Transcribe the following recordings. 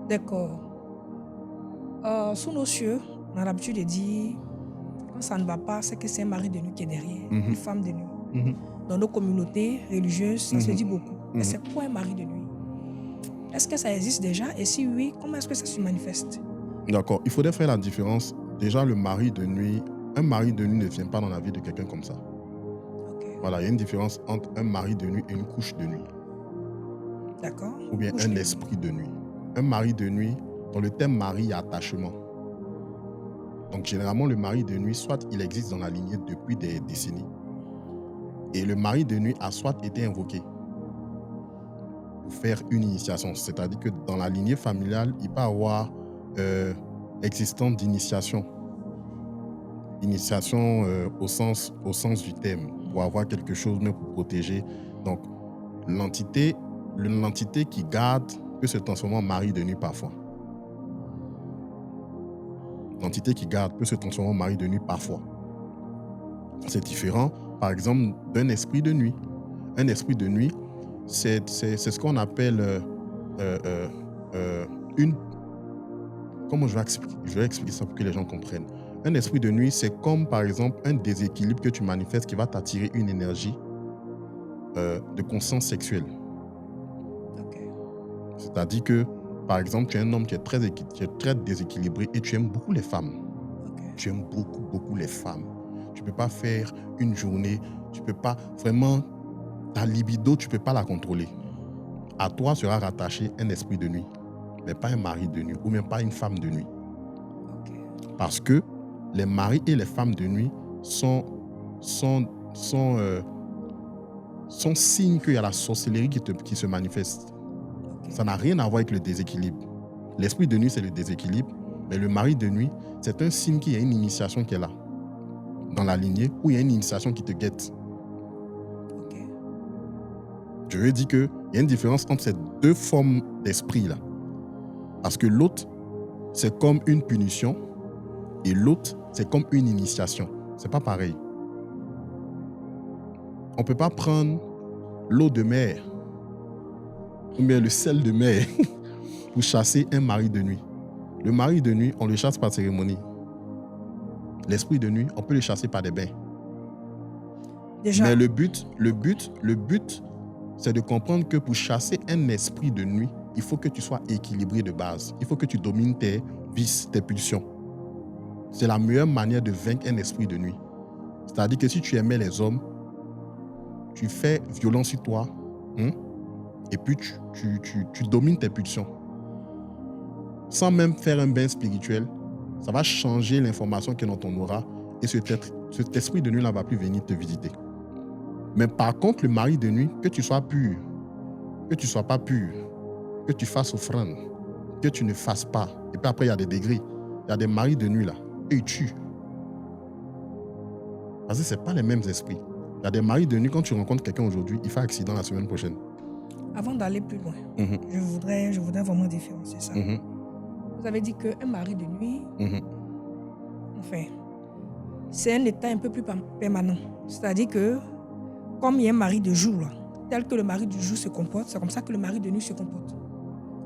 D'accord. Sous nos cieux, on a l'habitude de dire, quand ça ne va pas, c'est que c'est un mari de nuit qui est derrière, une femme de nuit. Dans nos communautés religieuses, ça se dit beaucoup. Mais c'est quoi un mari de nuit? Est-ce que ça existe déjà? Et si oui, comment est-ce que ça se manifeste? D'accord. Il faudrait faire la différence. Déjà, le mari de nuit, un mari de nuit ne vient pas dans la vie de quelqu'un comme ça. Ok. Voilà, il y a une différence entre un mari de nuit et une couche de nuit. D'accord. Ou bien Couche un de nuit. esprit de nuit. Un mari de nuit, dans le thème mari, il y a attachement. Donc, généralement, le mari de nuit, soit il existe dans la lignée depuis des décennies, et le mari de nuit a soit été invoqué pour faire une initiation. C'est-à-dire que dans la lignée familiale, il peut y avoir existence d'initiation. Initiation au sens du thème, pour avoir quelque chose même pour protéger. Donc, l'entité qui garde peut se transformer en mari de nuit parfois. L'entité qui garde peut se transformer en mari de nuit parfois. C'est différent, par exemple, d'un esprit de nuit. Un esprit de nuit, c'est ce qu'on appelle une... Comment je vais expliquer ça pour que les gens comprennent. Un esprit de nuit, c'est comme, par exemple, un déséquilibre que tu manifestes qui va t'attirer une énergie de conscience sexuelle. Ok. C'est-à-dire que, par exemple, tu es un homme qui est très déséquilibré et tu aimes beaucoup les femmes. Ok. Tu aimes beaucoup, beaucoup les femmes. Tu ne peux pas faire une journée, tu ne peux pas vraiment... Ta libido, tu ne peux pas la contrôler. À toi sera rattaché un esprit de nuit, mais pas un mari de nuit ou même pas une femme de nuit. Ok. Parce que les maris et les femmes de nuit sont signes qu'il y a la sorcellerie qui se manifeste. Ok. Ça n'a rien à voir avec le déséquilibre. L'esprit de nuit, c'est le déséquilibre, mais le mari de nuit, c'est un signe qu'il y a une initiation qui est là, dans la lignée, où il y a une initiation qui te guette. Ok. Je veux dire qu'il y a une différence entre ces deux formes d'esprit-là. Parce que l'autre, c'est comme une punition, et l'autre, c'est comme une initiation. C'est pas pareil. On ne peut pas prendre l'eau de mer ou bien le sel de mer pour chasser un mari de nuit. Le mari de nuit, on le chasse par cérémonie. L'esprit de nuit, on peut le chasser par des bains. Déjà. Mais le but, c'est de comprendre que pour chasser un esprit de nuit, il faut que tu sois équilibré de base. Il faut que tu domines tes vices, tes pulsions. C'est la meilleure manière de vaincre un esprit de nuit. C'est-à-dire que si tu aimais les hommes, tu fais violence sur toi, et puis tu domines tes pulsions. Sans même faire un bain spirituel, ça va changer l'information qui est dans ton aura et cet esprit de nuit-là va plus venir te visiter. Mais par contre, le mari de nuit, que tu sois pur, que tu ne sois pas pur, que tu fasses offrande, que tu ne fasses pas. Et puis après, il y a des degrés. Il y a des maris de nuit là, et ils tuent. Parce que ce n'est pas les mêmes esprits. Il y a des maris de nuit, quand tu rencontres quelqu'un aujourd'hui, il fait accident la semaine prochaine. Avant d'aller plus loin, je voudrais vraiment différencier ça. Vous avez dit qu'un mari de nuit, enfin, c'est un état un peu plus permanent. C'est-à-dire que, comme il y a un mari de jour, là, tel que le mari du jour se comporte, c'est comme ça que le mari de nuit se comporte.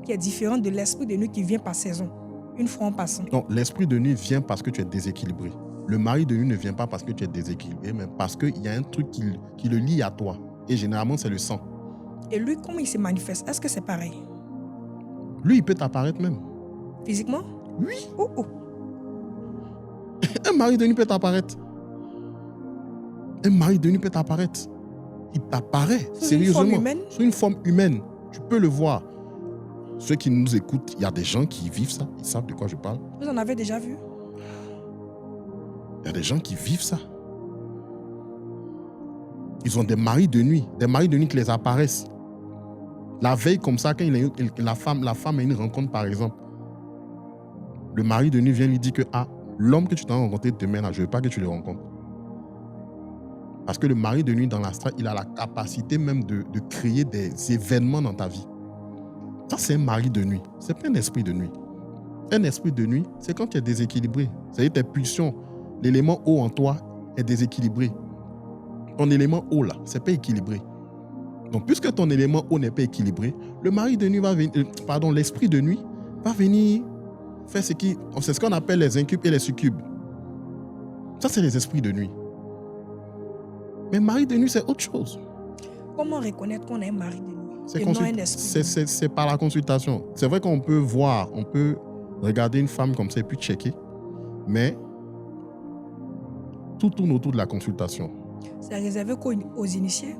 Qui est différent de l'esprit de nuit qui vient par saison, une fois en passant. Non, l'esprit de nuit vient parce que tu es déséquilibré. Le mari de nuit ne vient pas parce que tu es déséquilibré, mais parce qu'il y a un truc qui le lie à toi. Et généralement, c'est le sang. Et lui, comment il se manifeste? Est-ce que c'est pareil? Lui, il peut t'apparaître même. Physiquement? Oui. Oh. Un mari de nuit peut t'apparaître. Un mari de nuit peut t'apparaître. Il t'apparaît sérieusement. Sur une forme humaine. Tu peux le voir. Ceux qui nous écoutent, il y a des gens qui vivent ça. Ils savent de quoi je parle. Vous en avez déjà vu? Il y a des gens qui vivent ça. Ils ont des maris de nuit qui les apparaissent. La veille comme ça, quand la femme a une rencontre par exemple, le mari de nuit vient lui dire que l'homme que tu t'as rencontré demain, là, je ne veux pas que tu le rencontres. Parce que le mari de nuit dans l'astral, il a la capacité même de créer des événements dans ta vie. Ça, c'est un mari de nuit. Ce n'est pas un esprit de nuit. Un esprit de nuit, c'est quand tu es déséquilibré. C'est-à-dire tes pulsions, l'élément eau en toi est déséquilibré. Ton élément eau, là, c'est pas équilibré. Donc, puisque ton élément eau n'est pas équilibré, le mari de nuit va venir, l'esprit de nuit va venir faire c'est ce qu'on appelle les incubes et les succubes. Ça, c'est les esprits de nuit. Mais mari de nuit, c'est autre chose. Comment reconnaître qu'on est un mari de nuit et non un esprit de nuit? C'est par la consultation. C'est vrai qu'on peut voir, on peut regarder une femme comme ça et puis checker, mais tout tourne autour de la consultation. C'est réservé aux initiés?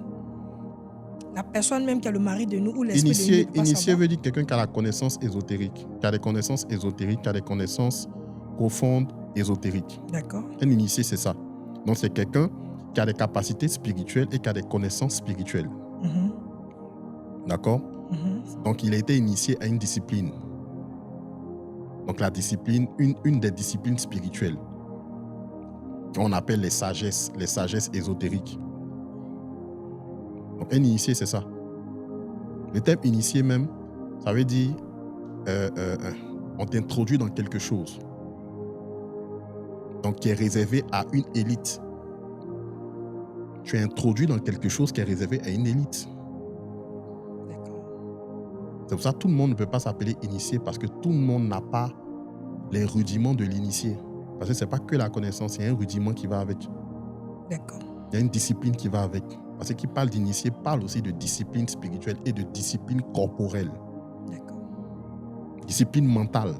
La personne même qui a le mari de nous ou l'esprit de nuit? Initié veut dire quelqu'un qui a la connaissance ésotérique, qui a des connaissances ésotériques, qui a des connaissances profondes ésotériques. D'accord. Un initié, c'est ça. Donc, c'est quelqu'un qui a des capacités spirituelles et qui a des connaissances spirituelles. D'accord? Donc, il a été initié à une discipline. Donc, la discipline, une des disciplines spirituelles. On appelle les sagesses ésotériques. Donc, un initié, c'est ça. Le terme initié même, ça veut dire on t'introduit dans quelque chose. Donc, qui est réservé à une élite. Tu es introduit dans quelque chose qui est réservé à une élite. D'accord. C'est pour ça que tout le monde ne peut pas s'appeler initié parce que tout le monde n'a pas les rudiments de l'initié. Parce que ce n'est pas que la connaissance, il y a un rudiment qui va avec. D'accord. Il y a une discipline qui va avec. Parce que qui parle d'initié parle aussi de discipline spirituelle et de discipline corporelle. D'accord. Discipline mentale.